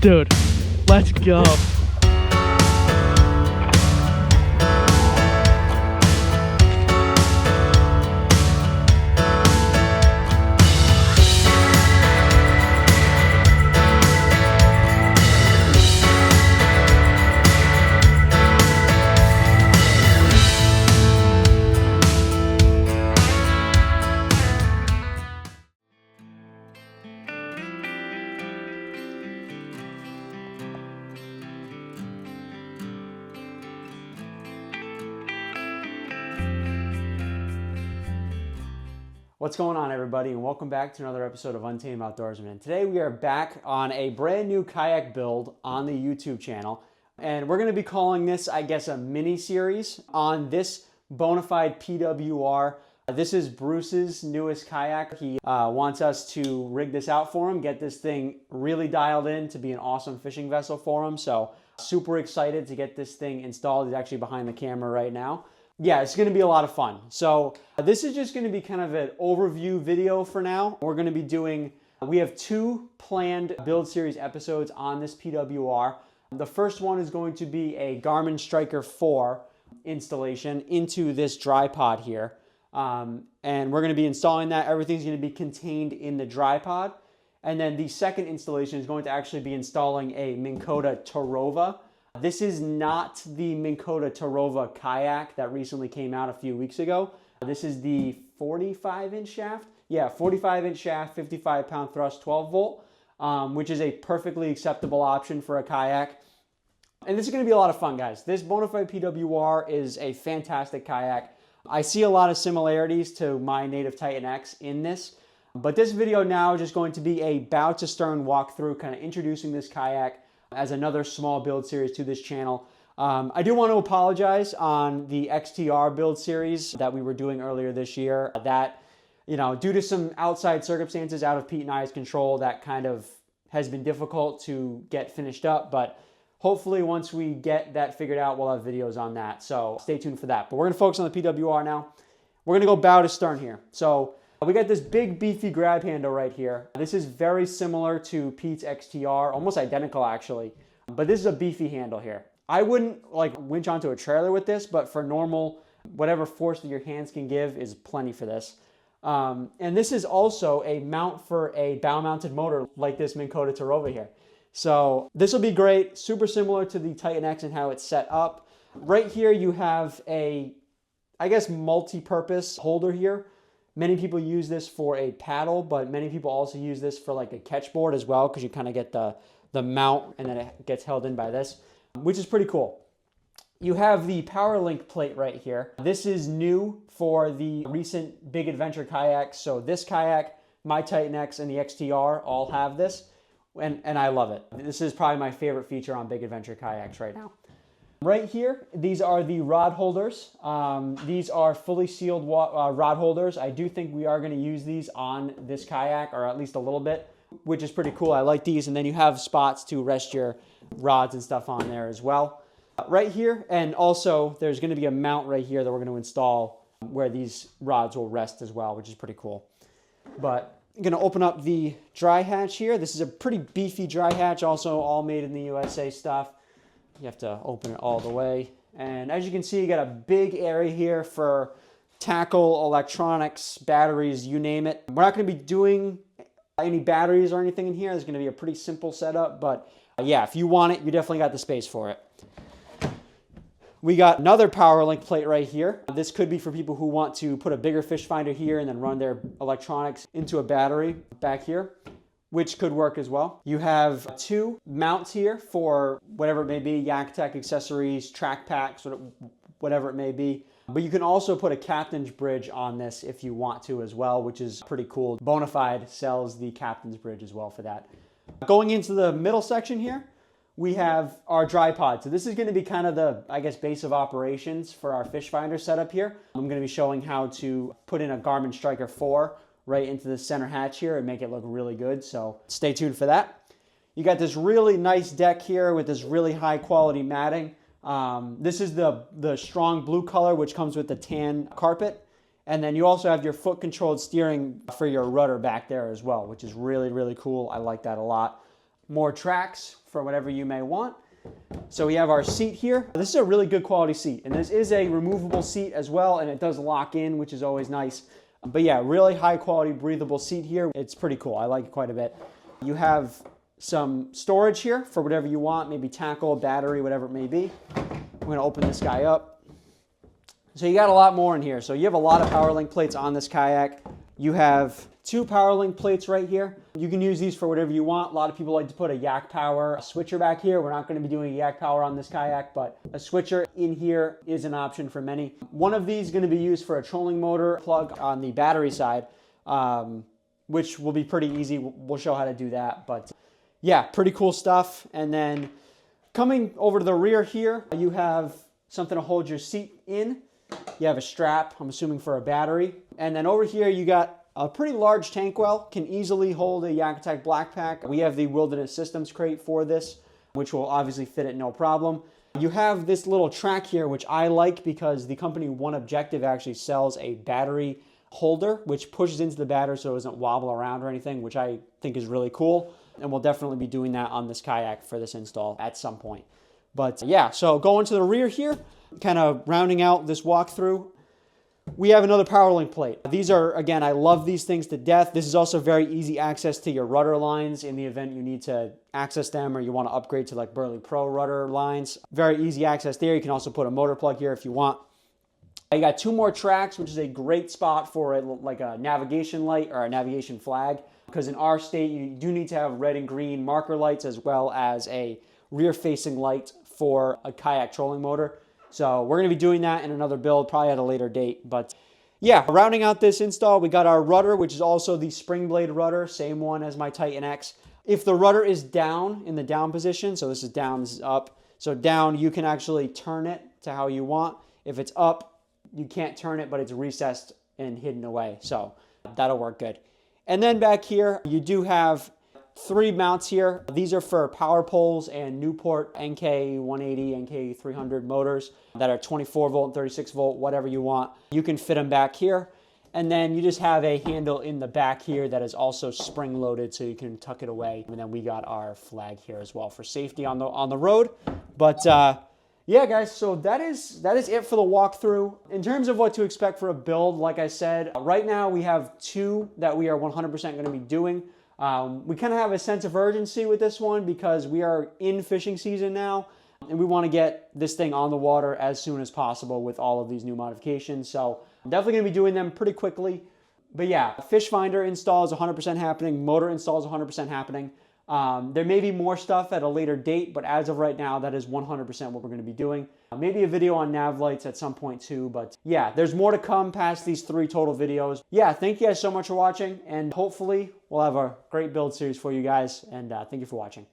Dude, let's go. What's going on, everybody, and welcome back to another episode of Untamed Outdoorsmen. Today we are back on a brand new kayak build on the YouTube channel, and we're going to be calling this, I guess, a mini series on this Bonafide PWR. This is Bruce's newest kayak. He wants us to rig this out for him, get this thing really dialed in to be an awesome fishing vessel for him. So super excited to get this thing installed. He's actually behind the camera right now. Yeah, it's going to be a lot of fun. So this is just going to be kind of an overview video for now. We're going to be we have two planned build series episodes on this PWR. The first one is going to be a Garmin Striker 4 installation into this dry pod here. And we're going to be installing that. Everything's going to be contained in the dry pod. And then the second installation is going to actually be installing a Minn Kota Tarova. This is not the Minn Kota Tarova kayak that recently came out a few weeks ago. This is the 45-inch shaft. Yeah, 45-inch shaft, 55-pound thrust, 12-volt, which is a perfectly acceptable option for a kayak. And this is going to be a lot of fun, guys. This Bonafide PWR is a fantastic kayak. I see a lot of similarities to my native Titan X in this. But this video now is just going to be a bow to stern walkthrough, kind of introducing this kayak as another small build series to this channel. I do want to apologize on the XTR build series that we were doing earlier this year. That, due to some outside circumstances out of Pete and I's control, that kind of has been difficult to get finished up. But hopefully once we get that figured out, we'll have videos on that. So stay tuned for that. But we're going to focus on the PWR now. We're going to go bow to stern here. So we got this big beefy grab handle right here. This is very similar to Pete's XTR, almost identical actually, but this is a beefy handle here. I wouldn't winch onto a trailer with this, but for normal, whatever force that your hands can give is plenty for this. And this is also a mount for a bow mounted motor like this Minn Kota Tarova here. So this will be great, super similar to the Titan X and how it's set up. Right here you have a, I guess, multi-purpose holder here. Many people use this for a paddle, but many people also use this for like a catch board as well, because you kind of get the mount and then it gets held in by this, which is pretty cool. You have the power link plate right here. This is new for the recent big adventure kayaks. So this kayak, my Titan X, and the XTR all have this, and I love it. This is probably my favorite feature on big adventure kayaks right now. Right here, these are the rod holders. These are fully sealed rod holders. I do think we are going to use these on this kayak, or at least a little bit, which is pretty cool. I like these. And then you have spots to rest your rods and stuff on there as well. Right here, and also there's going to be a mount right here that we're going to install where these rods will rest as well, which is pretty cool. But I'm going to open up the dry hatch here. This is a pretty beefy dry hatch, also all made in the USA stuff. You have to open it all the way. And as you can see, you got a big area here for tackle, electronics, batteries, you name it. We're not going to be doing any batteries or anything in here. It's going to be a pretty simple setup. But yeah, if you want it, you definitely got the space for it. We got another power link plate right here. This could be for people who want to put a bigger fish finder here and then run their electronics into a battery back here, which could work as well. You have two mounts here for whatever it may be, Yak Tech accessories, track packs, whatever it may be. But you can also put a captain's bridge on this if you want to as well, which is pretty cool. Bonafide sells the captain's bridge as well for that. Going into the middle section here, we have our dry pod. So this is going to be kind of the, I guess, base of operations for our fish finder setup here. I'm going to be showing how to put in a Garmin Striker 4 right into the center hatch here and make it look really good. So stay tuned for that. You got this really nice deck here with this really high quality matting. This is the strong blue color, which comes with the tan carpet. And then you also have your foot controlled steering for your rudder back there as well, which is really, really cool. I like that a lot. more tracks for whatever you may want. So we have our seat here. This is a really good quality seat, and this is a removable seat as well, and it does lock in, which is always nice. But yeah, really high quality breathable seat here. It's pretty cool. I like it quite a bit. You have some storage here for whatever you want, maybe tackle, battery, whatever it may be. I'm going to open this guy up. So you got a lot more in here. So you have a lot of power link plates on this kayak. You have 2 power link plates right here. You can use these for whatever you want. A lot of people like to put a yak power switcher back here. We're not going to be doing a yak power on this kayak, but a switcher in here is an option for many. One of these is going to be used for a trolling motor plug on the battery side, which will be pretty easy. We'll show how to do that. But yeah, pretty cool stuff. And then coming over to the rear here, you have something to hold your seat in. You have a strap, I'm assuming for a battery. And then over here you got a pretty large tank well, can easily hold a Yak Attack Black Pack. We have the Wilderness Systems crate for this, which will obviously fit it no problem. You have this little track here, which I like because the company One Objective actually sells a battery holder, which pushes into the battery so it doesn't wobble around or anything, which I think is really cool. And we'll definitely be doing that on this kayak for this install at some point. But yeah, so going to the rear here, kind of rounding out this walkthrough, we have another power link plate. These are, again, I love these things to death. This is also very easy access to your rudder lines in the event you need to access them or you want to upgrade to like Burley Pro rudder lines. Very easy access there. You can also put a motor plug here if you want. You got 2 more tracks, which is a great spot for like a navigation light or a navigation flag, because in our state you do need to have red and green marker lights as well as a rear-facing light for a kayak trolling motor. So we're going to be doing that in another build, probably at a later date. But yeah, rounding out this install, we got our rudder, which is also the spring blade rudder, same one as my Titan X. If the rudder is down in the down position, so this is down, this is up. So down, you can actually turn it to how you want. If it's up, you can't turn it, but it's recessed and hidden away. So that'll work good. And then back here, you do have 3 mounts here. These are for power poles and Newport NK180, NK300 motors that are 24 volt and 36 volt, whatever you want. You can fit them back here. And then you just have a handle in the back here that is also spring loaded so you can tuck it away. And then we got our flag here as well for safety on the road. But yeah, guys, so that is it for the walkthrough. In terms of what to expect for a build, like I said, right now we have 2 that we are 100% going to be doing. We kind of have a sense of urgency with this one because we are in fishing season now and we want to get this thing on the water as soon as possible with all of these new modifications. So I'm definitely going to be doing them pretty quickly. But yeah, fish finder install is 100% happening. Motor install is 100% happening. There may be more stuff at a later date, but as of right now, that is 100% what we're going to be doing. Maybe a video on nav lights at some point too, but yeah, there's more to come past these 3 total videos. Yeah, thank you guys so much for watching, and hopefully we'll have a great build series for you guys, and thank you for watching.